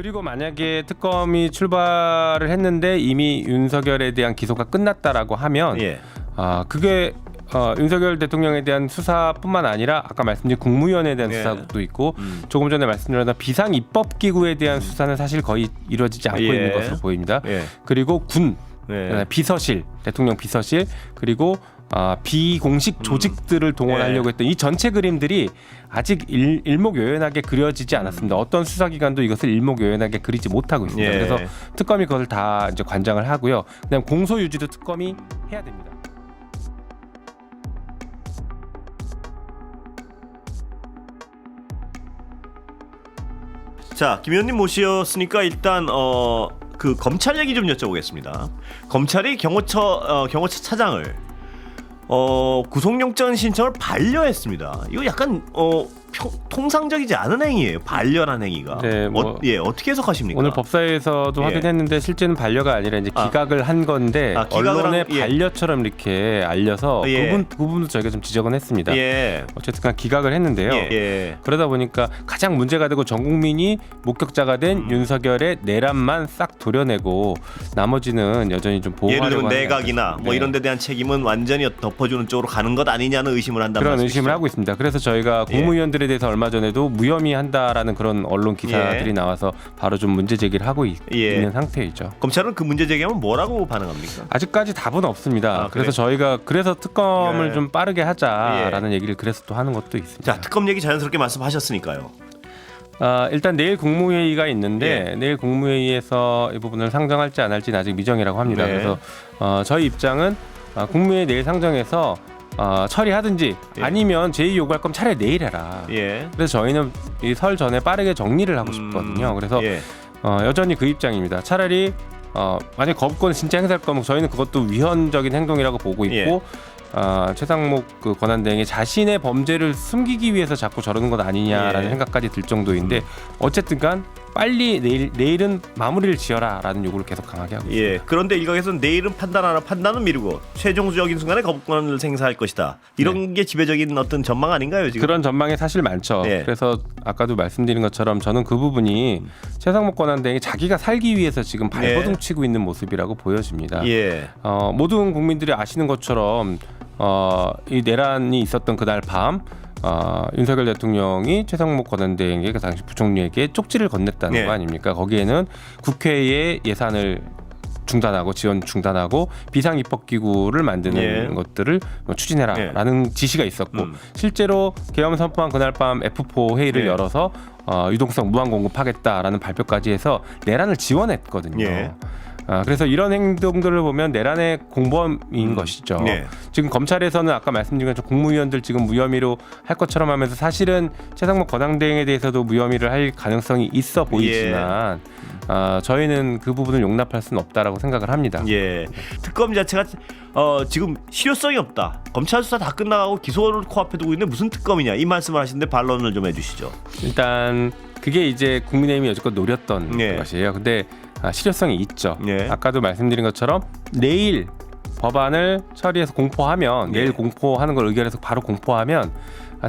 그리고 만약에 특검이 출발을 했는데 이미 윤석열에 대한 기소가 끝났다라고 하면 그게 윤석열 대통령에 대한 수사뿐만 아니라 아까 말씀드린 국무위원회에 대한 수사도 있고 조금 전에 말씀드렸던 비상입법기구에 대한 수사는 사실 거의 이루어지지 않고 있는 것으로 보입니다. 그리고 군 비서실, 대통령 비서실 그리고 비공식 조직들을 동원하려고 했던 이 전체 그림들이 아직 일목요연하게 그려지지 않았습니다. 어떤 수사기관도 이것을 일목요연하게 그리지 못하고 있습니다. 그래서 특검이 그것을 다 이제 관장을 하고요. 그다음 공소유지도 특검이 해야 됩니다. 자, 김 의원님 모셨으니까 일단 그 검찰 얘기 좀 여쭤보겠습니다. 검찰이 경호처 차장을 구속영장 신청을 반려했습니다. 이거 약간 통상적이지 않은 행위예요. 반려란 행위가. 네, 어떻게 해석하십니까? 오늘 법사위에서도 확인했는데 실제는 반려가 아니라 이제 기각을 한 건데 언론에 반려처럼 이렇게 알려서 그 부분도 저희가 좀 지적은 했습니다. 어쨌든 기각을 했는데요. 그러다 보니까 가장 문제가 되고 전 국민이 목격자가 된 윤석열의 내란만 싹 도려내고 나머지는 여전히 좀 보호하려고 예를 들면 내각이나 뭐 이런 데 대한 책임은 완전히 덮어주는 쪽으로 가는 것 아니냐는 의심을 한다는 그런 말씀이시죠? 의심을 하고 있습니다. 그래서 저희가 국무위원들에 대해서 얼마 전에도 무혐의한다라는 그런 언론 기사들이 나와서 바로 좀 문제 제기를 하고 있는 상태이죠. 검찰은 그 문제 제기하면 뭐라고 반응합니까? 아직까지 답은 없습니다. 그래서 저희가 특검을 좀 빠르게 하자라는 얘기를 그래서 또 하는 것도 있습니다. 자, 특검 얘기 자연스럽게 말씀하셨으니까요. 일단 내일 국무회의가 있는데 내일 국무회의에서 이 부분을 상정할지 안 할지는 아직 미정이라고 합니다. 그래서 저희 입장은 국무회의 내일 상정해서 처리하든지 아니면 제의 요구할 거면 차라리 내일 해라. 그래서 저희는 이 설 전에 빠르게 정리를 하고 싶거든요. 그래서 여전히 그 입장입니다. 차라리 만약 거부권을 진짜 행사할 거면 저희는 그것도 위헌적인 행동이라고 보고 있고 최상목 그 권한대행이 자신의 범죄를 숨기기 위해서 자꾸 저러는 것 아니냐라는 생각까지 들 정도인데 어쨌든간 빨리 내일은 마무리를 지어라라는 요구를 계속 강하게 하고 있습니다. 그런데 일각에서는 내일은 판단하라, 판단은 미루고 최종적인 순간에 거부권을 행사할 것이다. 이런 게 지배적인 어떤 전망 아닌가요 지금? 그런 전망이 사실 많죠. 그래서 아까도 말씀드린 것처럼 저는 그 부분이 최상목 권한대행이 자기가 살기 위해서 지금 발버둥 치고 있는 모습이라고 보여집니다. 모든 국민들이 아시는 것처럼 이 내란이 있었던 그날 밤 윤석열 대통령이 최상목 권한대행에게 그 당시 부총리에게 쪽지를 건넸다는 거 아닙니까? 거기에는 국회의 예산을 중단하고 지원 중단하고 비상입법기구를 만드는 것들을 추진해라라는 지시가 있었고 실제로 계엄 선포한 그날 밤 F4 회의를 열어서 유동성 무한 공급하겠다라는 발표까지 해서 내란을 지원했거든요. 그래서 이런 행동들을 보면 내란의 공범인 것이죠. 지금 검찰에서는 아까 말씀드린 것처럼 국무위원들 지금 무혐의로 할 것처럼 하면서 사실은 최상목 권한대행에 대해서도 무혐의를 할 가능성이 있어 보이지만 저희는 그 부분을 용납할 수는 없다라고 생각을 합니다. 특검 자체가 지금 실효성이 없다. 검찰 수사 다 끝나고 기소를 코앞에 두고 있는데 무슨 특검이냐 이 말씀을 하시는데 반론을 좀 해주시죠. 일단 그게 이제 국민의힘이 여지껏 노렸던 것이에요. 근데 실효성이 있죠. 아까도 말씀드린 것처럼 내일 법안을 처리해서 공포하면 내일 공포하는 걸 의결해서 바로 공포하면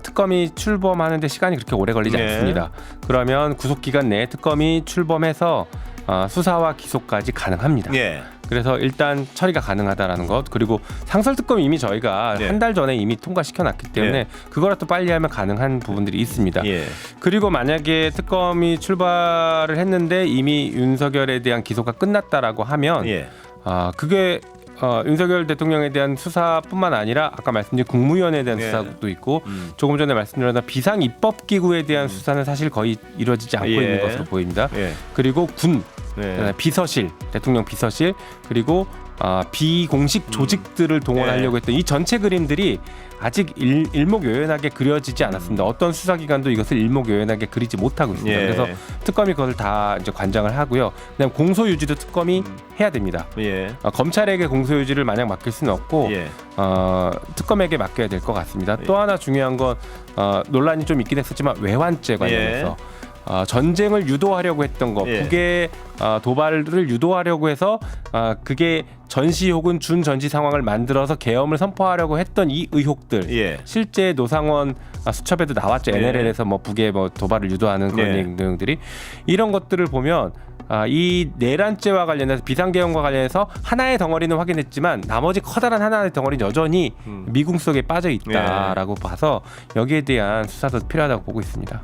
특검이 출범하는데 시간이 그렇게 오래 걸리지 않습니다. 그러면 구속기간 내에 특검이 출범해서 수사와 기소까지 가능합니다. 그래서 일단 처리가 가능하다라는 것 그리고 상설특검 이미 저희가 한 달 전에 이미 통과시켜놨기 때문에 그거라도 빨리 하면 가능한 부분들이 있습니다. 그리고 만약에 특검이 출발을 했는데 이미 윤석열에 대한 기소가 끝났다라고 하면 그게 윤석열 대통령에 대한 수사뿐만 아니라 아까 말씀드린 국무위원회에 대한 수사도 있고 조금 전에 말씀드렸던 비상입법기구에 대한 수사는 사실 거의 이루어지지 않고 있는 것으로 보입니다. 그리고 군 비서실, 대통령 비서실 그리고 비공식 조직들을 동원하려고 했던 이 전체 그림들이 아직 일목요연하게 그려지지 않았습니다. 어떤 수사기관도 이것을 일목요연하게 그리지 못하고 있습니다. 그래서 특검이 그것을 다 이제 관장을 하고요. 그다음 공소유지도 특검이 해야 됩니다. 검찰에게 공소유지를 마냥 맡길 수는 없고 특검에게 맡겨야 될 것 같습니다. 또 하나 중요한 건 논란이 좀 있긴 했었지만 외환죄 관련해서 전쟁을 유도하려고 했던 것, 북의 도발을 유도하려고 해서 그게 전시 혹은 준전시 상황을 만들어서 계엄을 선포하려고 했던 이 의혹들, 실제 노상원 수첩에도 나왔죠. NLL에서 뭐 북에 뭐 도발을 유도하는 그런 내용들이 이런 것들을 보면 이 내란죄와 관련해서 비상계엄과 관련해서 하나의 덩어리는 확인했지만 나머지 커다란 하나의 덩어리는 여전히 미궁 속에 빠져 있다라고 봐서 여기에 대한 수사도 필요하다고 보고 있습니다.